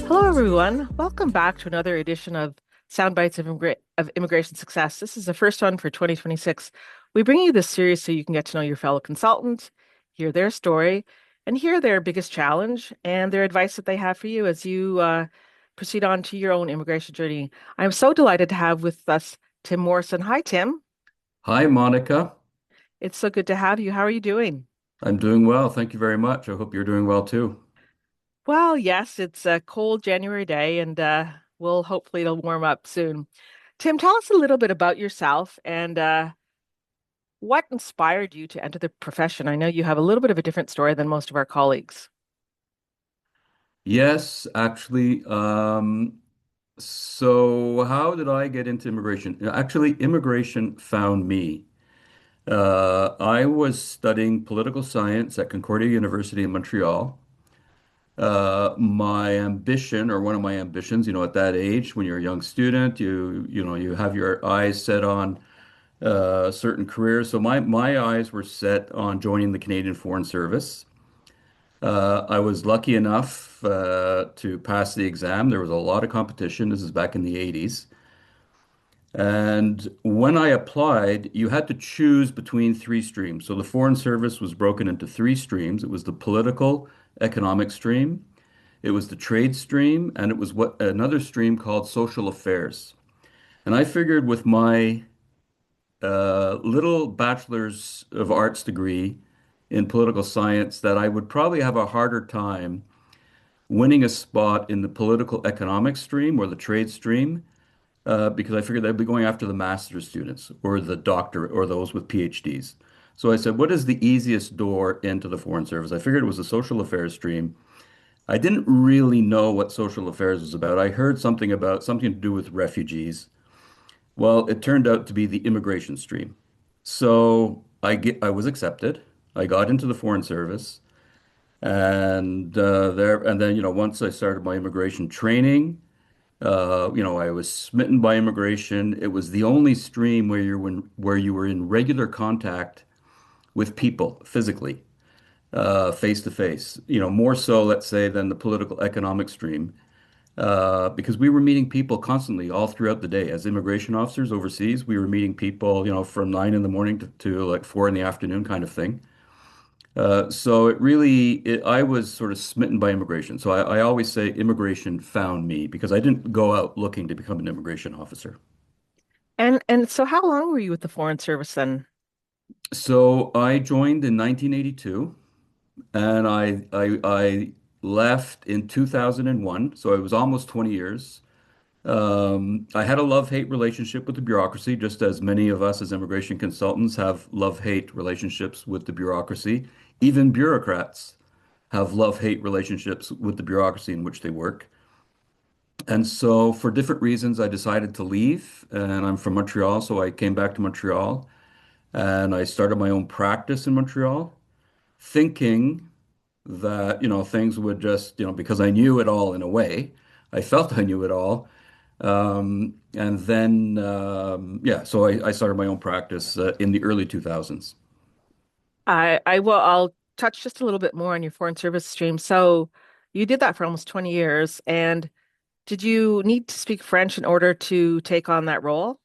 Hello, everyone. Welcome back to another edition of Soundbites of Immigration Success. This is the first one for 2026. We bring you this series so you can get to know your fellow consultant, hear their story, and hear their biggest challenge and their advice that they have for you as you proceed on to your own immigration journey. I'm so delighted to have with us Tim Morson. Hi, Tim. Hi, Monica. It's so good to have you. How are you doing? I'm doing well. Thank you very much. I hope you're doing well too. Well, yes, it's a cold January day, and we'll hopefully it'll warm up soon. Tim, tell us a little bit about yourself and what inspired you to enter the profession. I know you have a little bit of a different story than most of our colleagues. Yes, actually. So how did I get into immigration? Actually, immigration found me. I was studying political science at Concordia University in Montreal. My ambition, or one of my ambitions, at that age, when you're a young student, you have your eyes set on certain careers. So my eyes were set on joining the Canadian Foreign Service. I was lucky enough to pass the exam. There was a lot of competition. This is back in the 80s. And when I applied, you had to choose between three streams. So the Foreign Service was broken into three streams. It was the political economic stream, it was the trade stream, and it was what another stream called social affairs. And I figured with my little bachelor's of arts degree in political science that I would probably have a harder time winning a spot in the political economic stream or the trade stream because I figured I'd be going after the master's students or the doctorate or those with PhDs. So I said, what is the easiest door into the Foreign Service? I figured it was the social affairs stream. I didn't really know what social affairs was about. I heard something about something to do with refugees. Well, it turned out to be the immigration stream. So I was accepted. I got into the Foreign Service. And then once I started my immigration training, I was smitten by immigration. It was the only stream where you were in regular contact with people physically, face to face. More so, let's say, than the political economic stream, because we were meeting people constantly all throughout the day as immigration officers overseas. We were meeting people, from 9 in the morning to like 4 in the afternoon, kind of thing. I was sort of smitten by immigration. So I always say immigration found me because I didn't go out looking to become an immigration officer. And so how long were you with the Foreign Service then? So I joined in 1982 and I left in 2001. So it was almost 20 years. I had a love-hate relationship with the bureaucracy, just as many of us as immigration consultants have love-hate relationships with the bureaucracy. Even bureaucrats have love-hate relationships with the bureaucracy in which they work. And so, for different reasons, I decided to leave. And I'm from Montreal, so I came back to Montreal and I started my own practice in Montreal, thinking that, things would just, because I knew it all in a way. I felt I knew it all. And then, yeah, so I started my own practice in the early 2000s. I'll touch just a little bit more on your Foreign Service stream. So you did that for almost 20 years, and did you need to speak French in order to take on that role?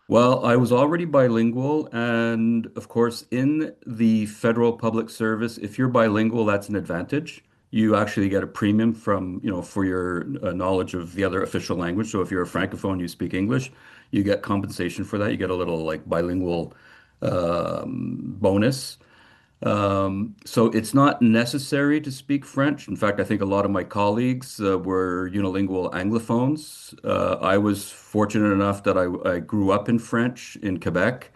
Well, I was already bilingual, and of course, in the federal public service, if you're bilingual, that's an advantage. You actually get a premium from, for your knowledge of the other official language. So if you're a francophone, you speak English, you get compensation for that. You get a little like bilingual bonus. So it's not necessary to speak French. In fact, I think a lot of my colleagues were unilingual Anglophones. I was fortunate enough that I grew up in French in Quebec.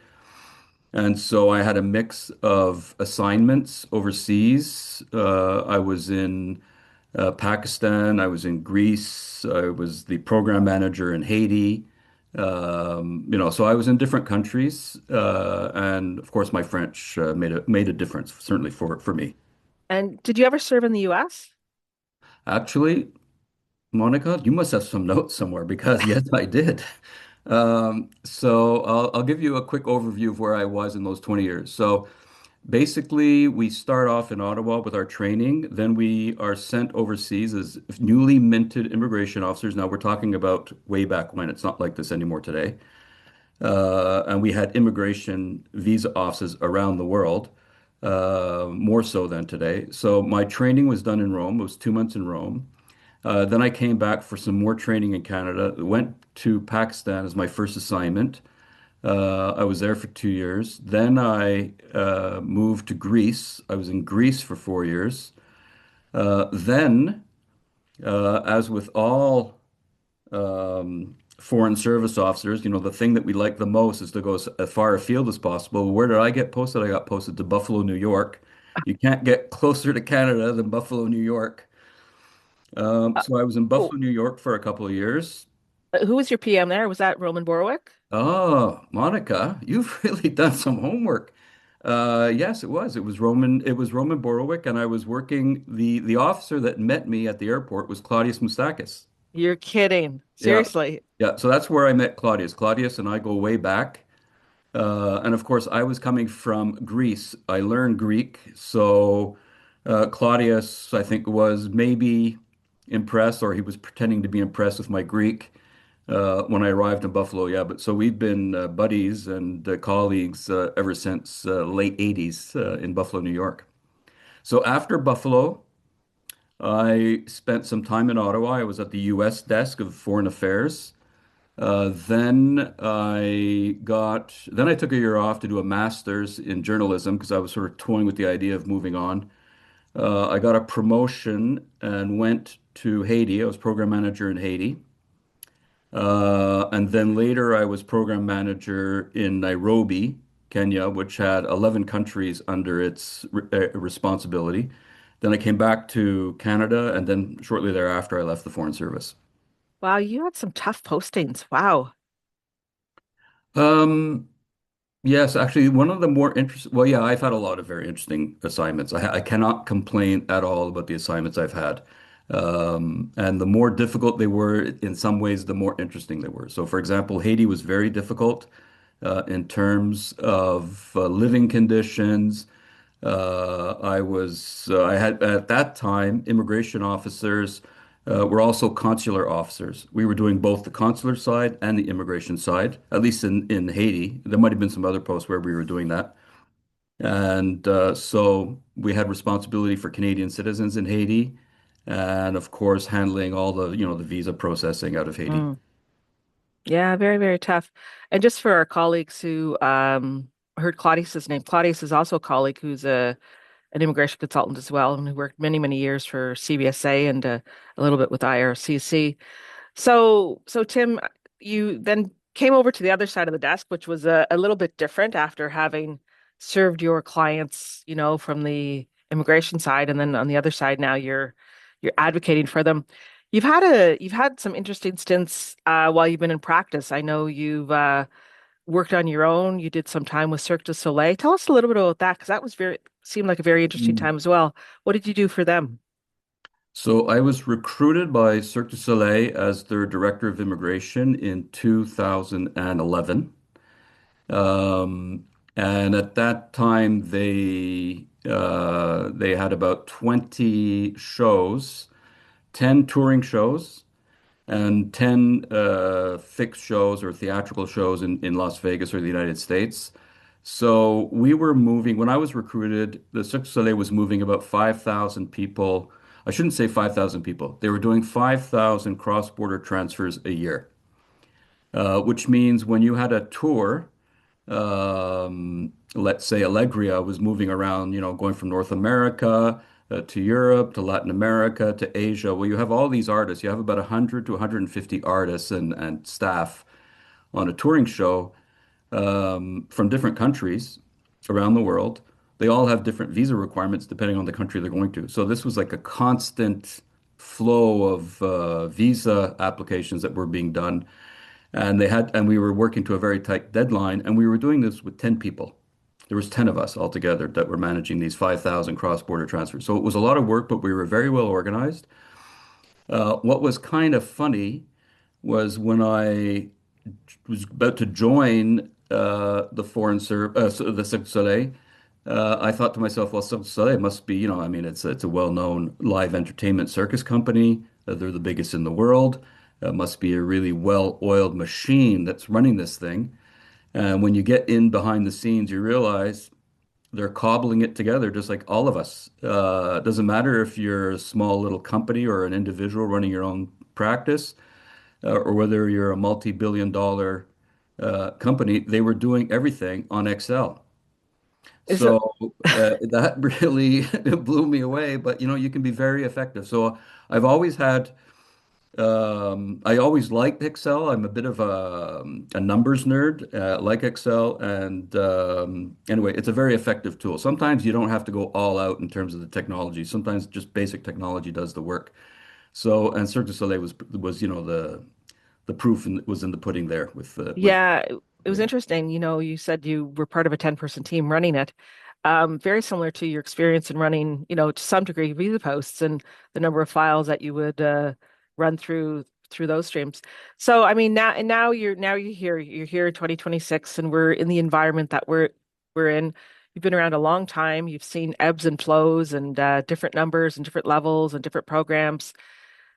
And so I had a mix of assignments overseas. I was in Pakistan, I was in Greece, I was the program manager in Haiti. So I was in different countries, and of course my French made a difference, certainly for me. And did you ever serve in the US? Actually, Monica, you must have some notes somewhere because yes, I did. So I'll give you a quick overview of where I was in those 20 years. So Basically, we start off in Ottawa with our training, then we are sent overseas as newly minted immigration officers. Now we're talking about way back when. It's not like this anymore today. And we had immigration visa offices around the world, more so than today. So my training was done in Rome. It was 2 months in Rome. Then I came back for some more training in Canada. Went to Pakistan as my first assignment. I was there for 2 years. Then I moved to Greece. I was in Greece for 4 years. Then, as with all foreign service officers, the thing that we like the most is to go as far afield as possible. Where did I get posted? I got posted to Buffalo, New York. You can't get closer to Canada than Buffalo, New York. Uh, So I was in oh, Buffalo, New York for a couple of years. who was your PM there? Was that Roman Borowick? Oh, Monica, you've really done some homework. Yes, it was. It was Roman. It was Roman Borowick, and I was working. The officer that met me at the airport was Claudius Moustakis. You're kidding. Yeah, Seriously. yeah. So that's where I met Claudius. Claudius and I go way back. And of course, I was coming from Greece. I learned Greek, so Claudius, I think, was maybe impressed, or he was pretending to be impressed with my Greek. When I arrived in Buffalo, yeah, but so we've been buddies and colleagues ever since late 80s in Buffalo, New York. So after Buffalo, I spent some time in Ottawa. I was at the U.S. desk of Foreign Affairs. Then I took a year off to do a master's in journalism because I was sort of toying with the idea of moving on. I got a promotion and went to Haiti. I was program manager in Haiti. And then later, I was program manager in Nairobi, Kenya, which had 11 countries under its responsibility. Then I came back to Canada, and then shortly thereafter, I left the Foreign Service. Wow, you had some tough postings. Wow. Um, yes, actually, one of the more interesting, well, yeah, I've had a lot of very interesting assignments. I cannot complain at all about the assignments I've had. And the more difficult they were, in some ways, the more interesting they were. So, for example, Haiti was very difficult in terms of living conditions. I had at that time immigration officers were also consular officers. We were doing both the consular side and the immigration side, at least in Haiti. There might have been some other posts where we were doing that. And so we had responsibility for Canadian citizens in Haiti, and of course handling all the visa processing out of Haiti. Mm. Yeah, very, very tough. And just for our colleagues who heard Claudius's name, Claudius is also a colleague who's an immigration consultant as well, and who worked many, many years for CBSA and a little bit with IRCC. So Tim, you then came over to the other side of the desk, which was a little bit different after having served your clients, from the immigration side, and then on the other side now you're advocating for them. You've had some interesting stints while you've been in practice. I know you've worked on your own. You did some time with Cirque du Soleil. Tell us a little bit about that because that was very seemed like a very interesting Mm. time as well. What did you do for them? So I was recruited by Cirque du Soleil as their director of immigration in 2011. Um, and at that time, they had about 20 shows, 10 touring shows, and 10 fixed shows or theatrical shows in Las Vegas or the United States. So we were moving, when I was recruited, the Cirque du Soleil was moving about 5,000 people. I shouldn't say 5,000 people. They were doing 5,000 cross-border transfers a year, which means when you had a tour, let's say Allegria was moving around, going from North America to Europe to Latin America to Asia. Well, you have all these artists. You have about 100 to 150 artists and staff on a touring show from different countries around the world. They all have different visa requirements depending on the country they're going to. So this was like a constant flow of visa applications that were being done. And we were working to a very tight deadline, and we were doing this with 10 people. There was 10 of us altogether that were managing these 5,000 cross-border transfers. So it was a lot of work, but we were very well organized. What was kind of funny was when I was about to join the Foreign Service, the Cirque du Soleil, I thought to myself, well, so it must be, I mean, it's a well-known live entertainment circus company. They're the biggest in the world. It must be a really well-oiled machine that's running this thing. And when you get in behind the scenes, you realize they're cobbling it together just like all of us. It doesn't matter if you're a small little company or an individual running your own practice, or whether you're a multi-billion dollar company, they were doing everything on Excel. Is it, So that really blew me away. But you can be very effective. So I've always had, I always liked Excel. I'm a bit of a numbers nerd, like Excel. And anyway, it's a very effective tool. Sometimes you don't have to go all out in terms of the technology. Sometimes just basic technology does the work. So, and Cirque du Soleil was the proof was in the pudding there with. yeah, it was interesting. You said you were part of a 10-person team running it. Very similar to your experience in running, to some degree, visa posts and the number of files that you would run through those streams. So, I mean, now you're here in 2026, and we're in the environment that we're in. You've been around a long time. You've seen ebbs and flows and different numbers and different levels and different programs.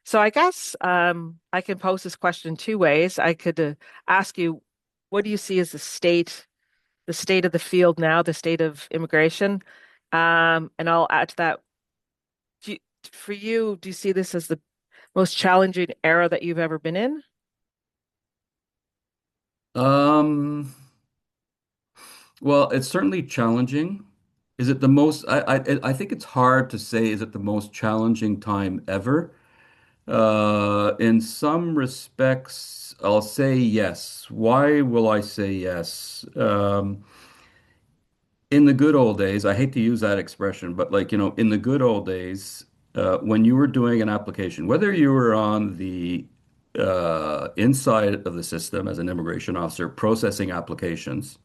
So I guess I can pose this question two ways. I could ask you, what do you see as the state of the field now, the state of immigration? And I'll add to that, do you, for you, do you see this as the most challenging era that you've ever been in? Um, well, it's certainly challenging. Is it the most? I think it's hard to say. Is it the most challenging time ever? In some respects, I'll say yes. Why will I say yes? In the good old days, I hate to use that expression, but like, in the good old days, when you were doing an application, whether you were on the inside of the system as an immigration officer processing applications,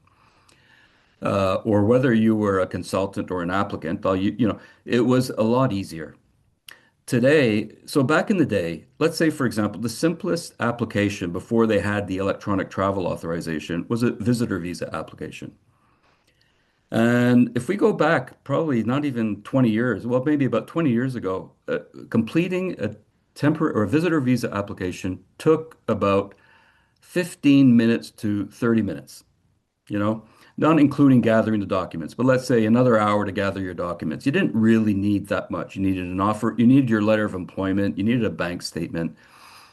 or whether you were a consultant or an applicant, it was a lot easier. Today, so back in the day, let's say, for example, the simplest application before they had the electronic travel authorization was a visitor visa application. And if we go back, probably not even 20 years, well, maybe about 20 years ago, completing a temporary or visitor visa application took about 15 minutes to 30 minutes, you know, not including gathering the documents, but let's say another hour to gather your documents. You didn't really need that much. You needed an offer, you needed your letter of employment, you needed a bank statement.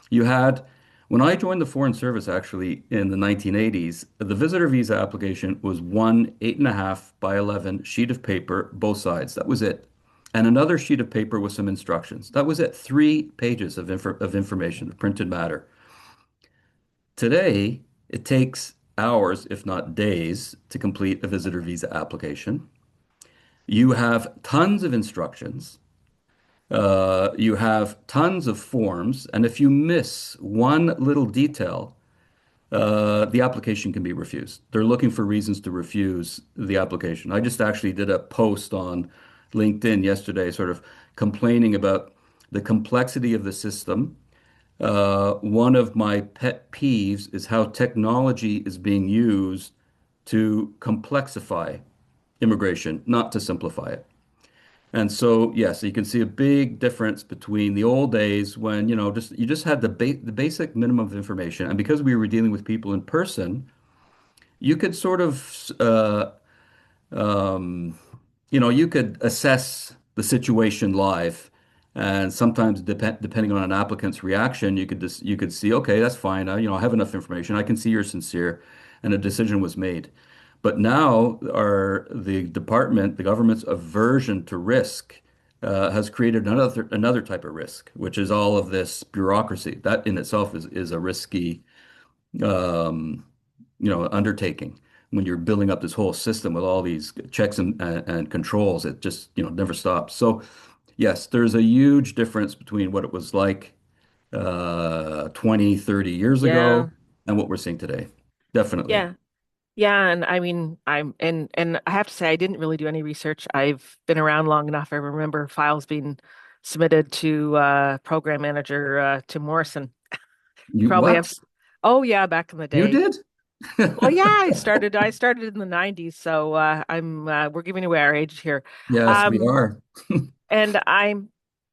You had, when I joined the Foreign Service actually in the 1980s, the visitor visa application was one 8.5 by 11 sheet of paper, both sides. That was it. And another sheet of paper with some instructions. That was it. 3 pages of information, of printed matter. Today, it takes hours, if not days, to complete a visitor visa application. You have tons of instructions. You have tons of forms, and if you miss one little detail, the application can be refused. They're looking for reasons to refuse the application. I just actually did a post on LinkedIn yesterday, sort of complaining about the complexity of the system. One of my pet peeves is how technology is being used to complexify immigration, not to simplify it. And so, yes, you can see a big difference between the old days when, just you just had the basic minimum of information. And because we were dealing with people in person, you could sort of um, you could assess the situation live, and sometimes depending on an applicant's reaction, you could see, okay, that's fine. I have enough information. I can see you're sincere, and a decision was made. But now the government's aversion to risk has created another type of risk, which is all of this bureaucracy. That in itself is a risky um, undertaking. When you're building up this whole system with all these checks and controls, it just, never stops. So, yes, there's a huge difference between what it was like 20, 30 years ago Yeah, and what we're seeing today. Definitely. yeah, yeah. And I mean, and I have to say, I didn't really do any research. I've been around long enough. I remember files being submitted to program manager Tim Morson. You You probably have. what? Oh yeah, back in the You day. did? Well, yeah, I started in the 90s, so I'm we're giving away our age here. Yes, we Um are. and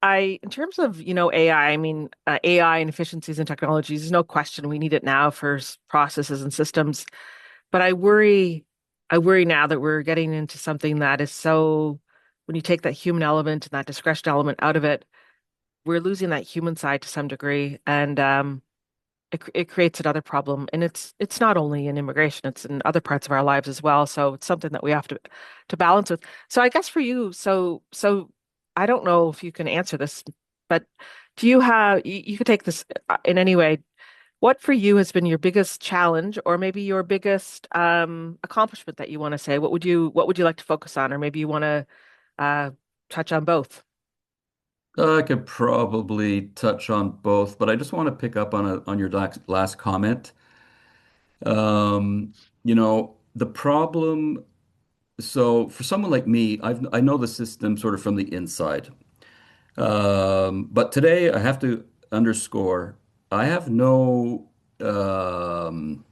in terms of, AI, I mean, AI and efficiencies and technologies, there's no question we need it now for processes and systems. But I worry now that we're getting into something that is so, when you take that human element and that discretion element out of it, we're losing that human side to some degree, and it creates another problem. And it's not only in immigration; it's in other parts of our lives as well. So it's something that we have to balance with. So I guess for you, so I don't know if you can answer this, but do you have you could take this in any way. What for you has been your biggest challenge, or maybe your biggest accomplishment that you want to say? What would you like to focus on, or maybe you want to uh, touch on both? I could probably touch on both, but I just want to pick up on your last comment. Um, the problem. So for someone like me, I know the system sort of from the inside. But today I have to underscore, I have no, um,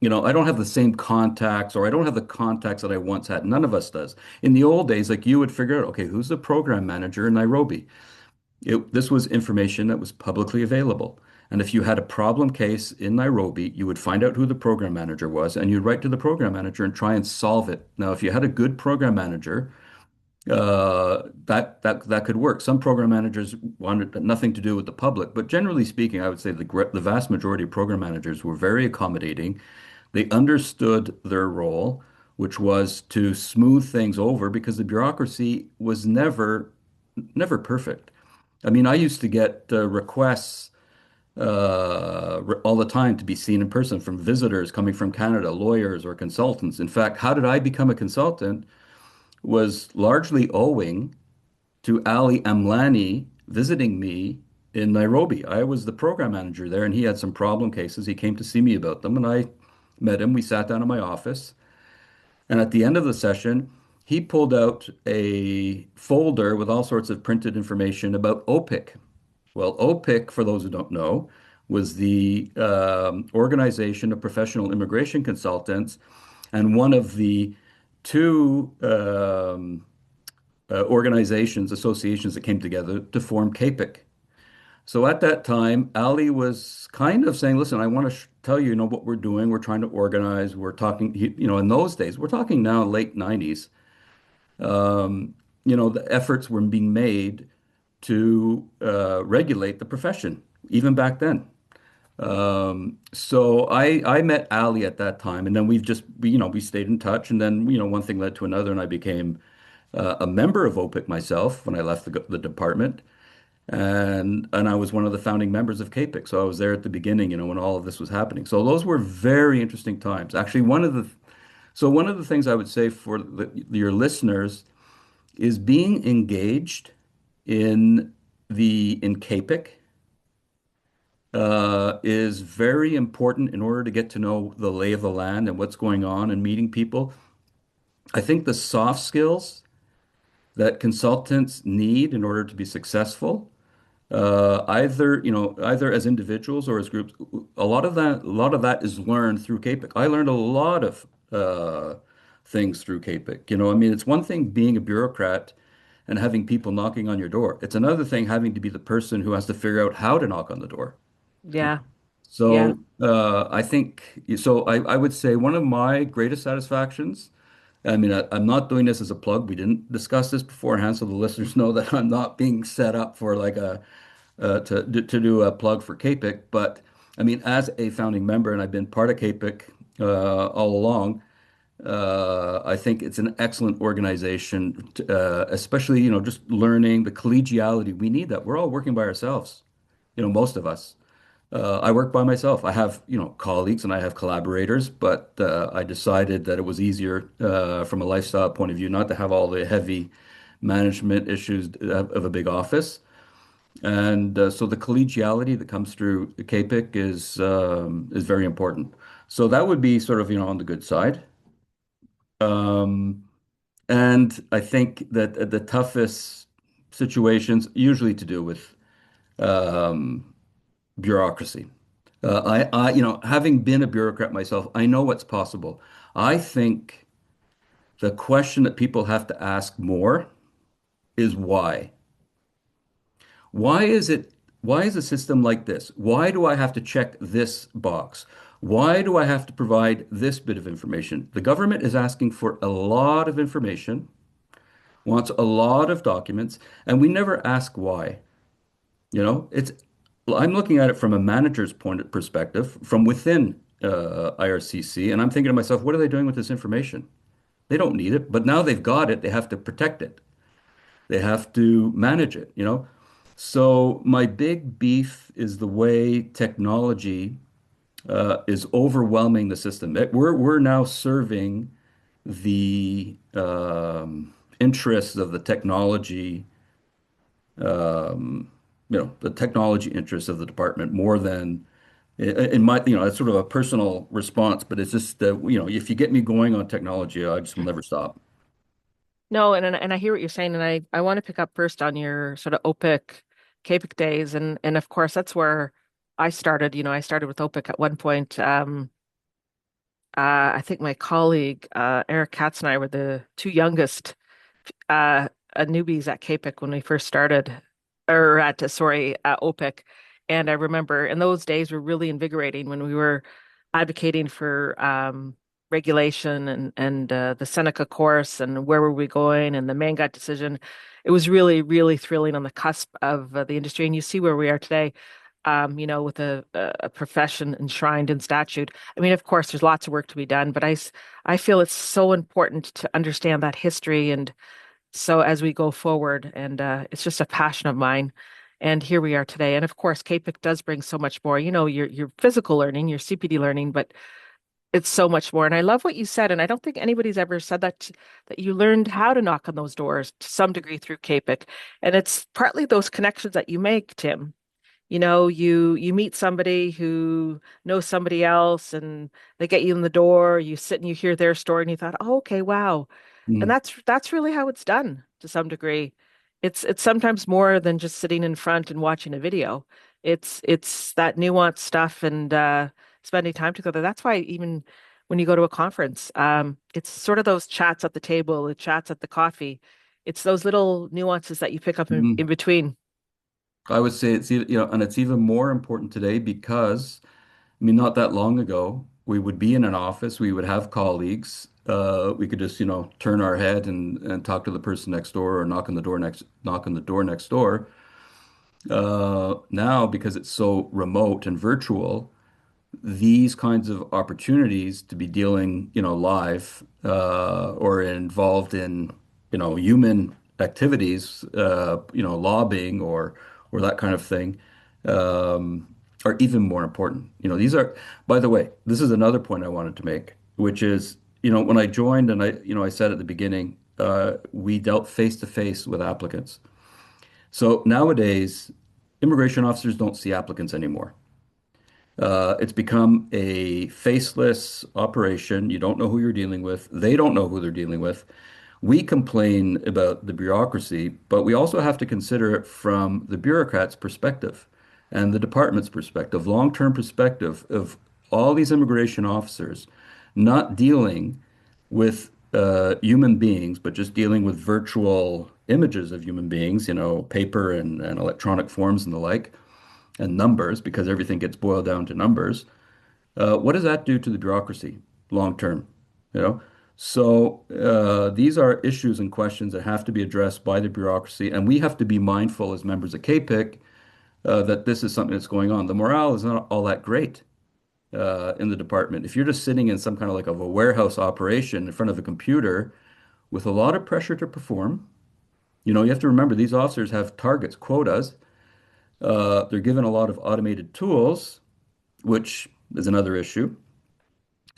I don't have the same contacts, or I don't have the contacts that I once had. None of us does. In the old days, like, you would figure out, okay, who's the program manager in Nairobi? This was information that was publicly available. And if you had a problem case in Nairobi, you would find out who the program manager was, and you'd write to the program manager and try and solve it. Now, if you had a good program manager, that could work. Some program managers wanted nothing to do with the public, but generally speaking, I would say the vast majority of program managers were very accommodating. They understood their role, which was to smooth things over, because the bureaucracy was never perfect. I mean, I used to get requests all the time to be seen in person from visitors coming from Canada, lawyers or consultants. In fact, how did I become a consultant was largely owing to Ali Amlani visiting me in Nairobi. I was the program manager there, and he had some problem cases. He came to see me about them, and I met him. We sat down in my office, and at the end of the session, he pulled out a folder with all sorts of printed information about OPIC. Well, OPIC, for those who don't know, was the Organization of Professional Immigration Consultants, and one of the two organizations, associations that came together to form CAPIC. So at that time, Ali was kind of saying, listen, I want to tell you, what we're doing. We're trying to organize. We're talking, in those days, we're talking now late 90s. Um, the efforts were being made to regulate the profession, even back then. So I met Ali at that time, and then we stayed in touch, and then one thing led to another, and I became a member of OPIC myself when I left the department, and I was one of the founding members of CAPIC. So I was there at the beginning, when all of this was happening. So those were very interesting times. Actually, one of the things I would say for your listeners is being engaged in in CAPIC is very important in order to get to know the lay of the land and what's going on and meeting people. I think the soft skills that consultants need in order to be successful, either as individuals or as groups, a lot of that is learned through CAPIC. I learned a lot of things through CAPIC. I mean, it's one thing being a bureaucrat and having people knocking on your door. It's another thing having to be the person who has to figure out how to knock on the door. Yeah, yeah, So I think so. I would say one of my greatest satisfactions. I mean, I'm not doing this as a plug. We didn't discuss this beforehand, so the listeners know that I'm not being set up for like to do a plug for CAPIC. But I mean, as a founding member, and I've been part of CAPIC all along, I think it's an excellent organization, especially just learning the collegiality. We need that. We're all working by ourselves, most of us. I work by myself. I have, colleagues and I have collaborators, but I decided that it was easier from a lifestyle point of view not to have all the heavy management issues of a big office. And so the collegiality that comes through CAPIC is very important. So that would be sort of, on the good side. Um, and I think that the toughest situations usually to do with um, bureaucracy. Having been a bureaucrat myself, I know what's possible. I think the question that people have to ask more is why? Why is it, why is a system like this? Why do I have to check this box? Why do I have to provide this bit of information? The government is asking for a lot of information, wants a lot of documents, and we never ask why. I'm looking at it from a manager's point of perspective, from within IRCC, and I'm thinking to myself, what are they doing with this information? They don't need it, but now they've got it, they have to protect it. They have to manage it. So my big beef is the way technology is overwhelming the system. We're now serving the interests of the technology, the technology interests of the department more than in it's sort of a personal response, but it's just if you get me going on technology, I just will never stop. No, and I hear what you're saying, and I want to pick up first on your sort of OPIC, CAPIC days, and of course that's where I started. I started with OPIC at one point. I think my colleague Eric Katz and I were the two youngest uh, newbies at CAPIC when we first started, or at OPIC. And I remember, and those days were really invigorating when we were advocating for regulation and the Seneca course and where were we going and the Mangat decision. It was really, really thrilling on the cusp of the industry. And you see where we are today. With a profession enshrined in statute. I mean, of course, there's lots of work to be done, but I feel it's so important to understand that history and so as we go forward, and it's just a passion of mine. And here we are today. And of course, CAPIC does bring so much more. Your physical learning, your CPD learning, but it's so much more. And I love what you said. And I don't think anybody's ever said that you learned how to knock on those doors to some degree through CAPIC. And it's partly those connections that you make, Tim. You meet somebody who knows somebody else, and they get you in the door. You sit and you hear their story, and you thought, "Oh, okay, wow." And Mm. that's really how it's done to some degree. It's sometimes more than just sitting in front and watching a video. It's that nuanced stuff and spending time together. That's why even when you go to a conference, it's sort of those chats at the table, the chats at the coffee. It's those little nuances that you pick up in Mm. between. I would say and it's even more important today because, I mean, not that long ago, we would be in an office, we would have colleagues, we could just, turn our head and talk to the person next door or knock on the door next door. Now, because it's so remote and virtual, these kinds of opportunities to be dealing, live or involved in, human activities, lobbying or that kind of thing, um, are even more important. By the way, this is another point I wanted to make, which is, when I joined and I said at the beginning, we dealt face to face with applicants. So nowadays, immigration officers don't see applicants anymore. It's become a faceless operation. You don't know who you're dealing with. They don't know who they're dealing with. We complain about the bureaucracy, but we also have to consider it from the bureaucrat's perspective and the department's perspective, long-term perspective of all these immigration officers not dealing with human beings, but just dealing with virtual images of human beings, paper and electronic forms and the like and numbers because everything gets boiled down to numbers. What does that do to the bureaucracy long term? You know, so these are issues and questions that have to be addressed by the bureaucracy, and we have to be mindful as members of CAPIC that this is something that's going on. The morale is not all that great in the department. If you're just sitting in some kind of like of a warehouse operation in front of a computer with a lot of pressure to perform, you have to remember these officers have targets, quotas. They're given a lot of automated tools, which is another issue.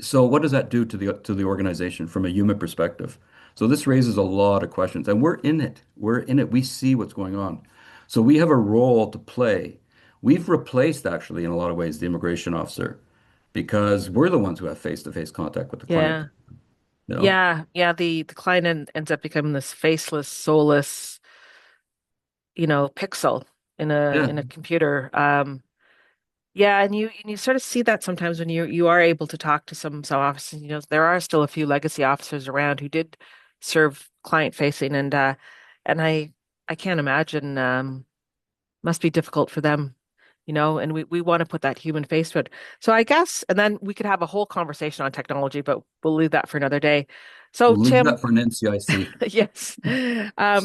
So what does that do to the organization from a human perspective? So this raises a lot of questions, and we're in it. We're in it. We see what's going on. So we have a role to play. We've replaced, actually, in a lot of ways, the immigration officer because we're the ones who have face-to-face contact with the client, Yeah. you know? Yeah. The client ends up becoming this faceless, soulless, pixel in a Yeah. in a computer. Yeah, and you sort of see that sometimes when you are able to talk to some officers. There are still a few legacy officers around who did serve client facing, and I can't imagine must be difficult for them, and we want to put that human face to it. So I guess, and then we could have a whole conversation on technology, but we'll leave that for another day. So We'll leave Tim, that for an NCIC. yes.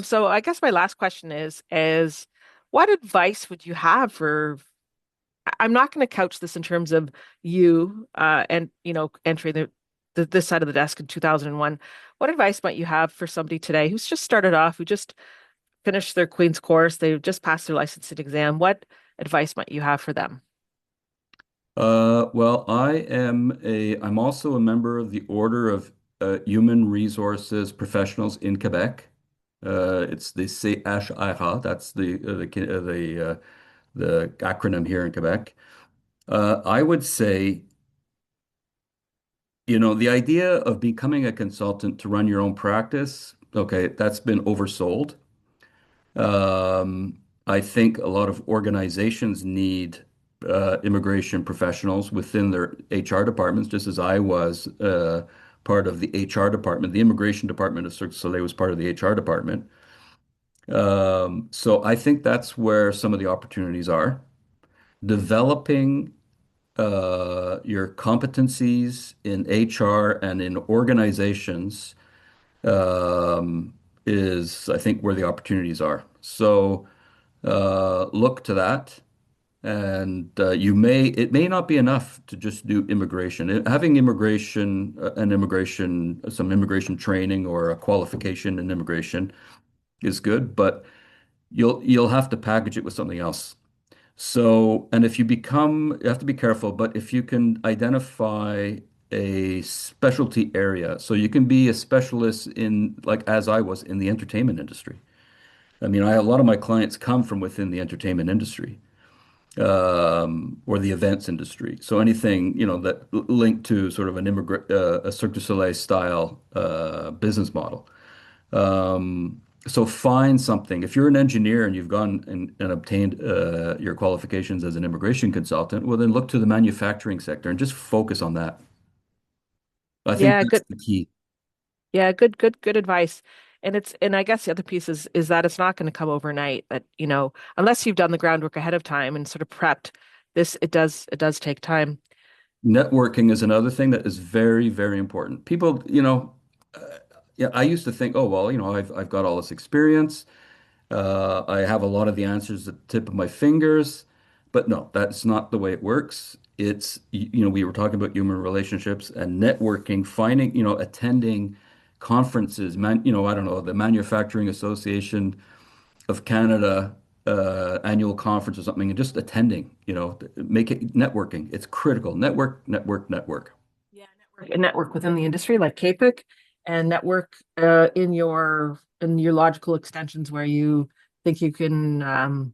So I guess my last question is what advice would you have for I'm not going to couch this in terms of you and entering this side of the desk in 2001. What advice might you have for somebody today who's just started off, who just finished their Queen's course, they've just passed their licensing exam? What advice might you have for them? Well, I'm also a member of the Order of Human Resources Professionals in Quebec. It's the CHRA. That's the acronym here in Quebec. I would say, the idea of becoming a consultant to run your own practice, okay, that's been oversold. I think a lot of organizations need immigration professionals within their HR departments, just as I was part of the HR department. The immigration department of Cirque du Soleil was part of the HR department. So I think that's where some of the opportunities are. Developing your competencies in HR and in organizations is, I think, where the opportunities are. So look to that. And it may not be enough to just do immigration. Having some immigration training or a qualification in immigration is good, but you'll have to package it with something else. So, and if you have to be careful, but if you can identify a specialty area, so you can be a specialist in, like as I was in the entertainment industry. I mean, a lot of my clients come from within the entertainment industry, or the events industry. So anything, that linked to sort of a Cirque du Soleil style business model. So find something. If you're an engineer and you've gone and obtained your qualifications as an immigration consultant, well, then look to the manufacturing sector and just focus on that. I think Yeah, that's good. the key. Yeah, good advice. And I guess the other piece is that it's not going to come overnight. That, unless you've done the groundwork ahead of time and sort of prepped this, it does take time. Networking is another thing that is very, very important. People, yeah, I used to think, oh, well, I've got all this experience. I have a lot of the answers at the tip of my fingers, but no, that's not the way it works. We were talking about human relationships and networking, finding, attending conferences, I don't know, the Manufacturing Association of Canada annual conference or something, and just attending, make it networking. It's critical. Network, network, network. Yeah, network within the industry like CAPIC, and network in your logical extensions where you think you can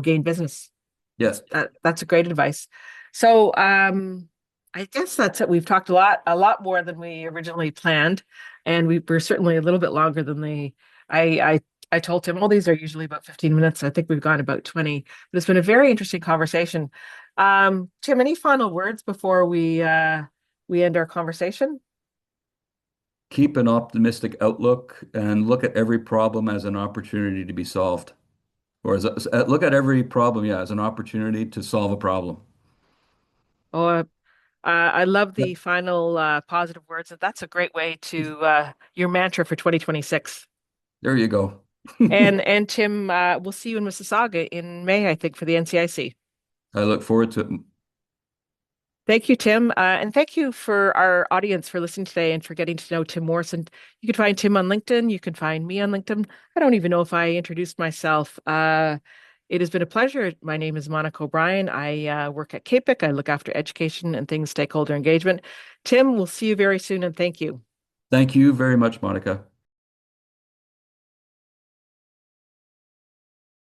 gain business. Yes. That's a great advice. So I guess that's it. We've talked a lot more than we originally planned, and we're certainly a little bit longer than the I I told him, all these are usually about 15 minutes. I think we've gone about 20, but it's been a very interesting conversation. Tim, any final words before we end our conversation? Keep an optimistic outlook and look at every problem as an opportunity to be solved. Look at every problem, yeah, as an opportunity to solve a problem. Oh, I love the Yep. final positive words. That's a great way to your mantra for 2026. There you go. And Tim, we'll see you in Mississauga in May, I think, for the NCIC. I look forward to it. Thank you, Tim. And thank you for our audience for listening today and for getting to know Tim Morson. You can find Tim on LinkedIn. You can find me on LinkedIn. I don't even know if I introduced myself. It has been a pleasure. My name is Monica O'Brien. I work at CAPIC. I look after education and things stakeholder engagement. Tim, we'll see you very soon and thank you. Thank you very much, Monica.